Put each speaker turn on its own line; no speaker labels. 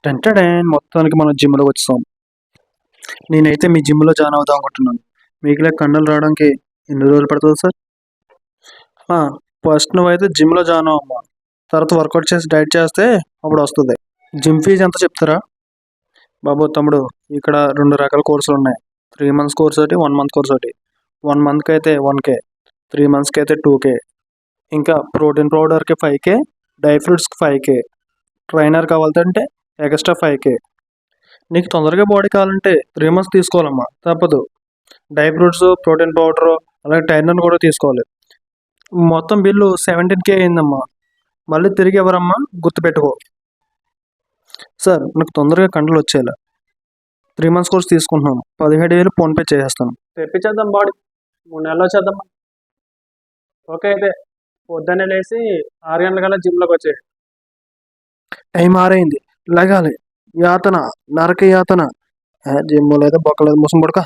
వెంటనే మొత్తానికి మనం జిమ్‌లోకి వచ్చేసాం. నేనైతే మీ జిమ్‌లో జాయిన్ అవుదాం అనుకుంటున్నాను. మీకులా కండలు రావడానికి ఎన్ని రోజులు పడుతది సార్? ఆ! ఫస్ట్ నువ్వైతే జిమ్‌లో జాయిన్ అవ్వమ్మా. తర్వాత వర్కౌట్ చేసి డైట్ చేస్తే అప్పుడొస్తది. జిమ్ ఫీజ్ ఎంతో చెప్తారా? బాబు తమ్ముడు ఇక్కడ 2 రకాల కోర్సులున్నాయి. 3 మంత్స్ కోర్స్ ఒకటి, 1 మంత్ కోర్స్ ఒకటి. 1 మంత్‌కైతే 1,000, 3 మంత్స్‌కైతే 2,000. ఇంకా ప్రోటీన్ పౌడర్‌కి 5,000, డ్రై ఫ్రూట్స్‌కి 5,000. ట్రైనర్ కావాలంటే ఎక్స్‌ట్రా 5,000. నీకు తొందరగా బాడీ కావాలంటే 3 మంత్స్ తీసుకోవాలమ్మా తప్పదు. డ్రై ఫ్రూట్స్, ప్రోటీన్ పౌడరు అలాగే ట్రైనర్‌ని కూడా తీసుకోవాలి. మొత్తం బిల్లు 17,000 అయిందమ్మా. మళ్ళీ తిరిగి ఇవ్వరమ్మా గుర్తుపెట్టుకో. సార్ నాకు తొందరగా కండలొచ్చేయాల. 3 మంత్స్ కోర్స్ తీసుకుంటున్నాను. 17,000 ఫోన్‌పే చేసేస్తాను.
తెప్పించేద్దాం బాడీ 3 నెలల్లో చేద్దాం. ఓకే అయితే పొద్దున్నే లేచి 6 గంటలకల్లా జిమ్‌లోకి వచ్చేయి.
టైం 6 అయింది. లెగాలి. యాతన, నరక యాతన. జిమ్ లేదు బొక్క లేదు మూసుకొని పడుకో.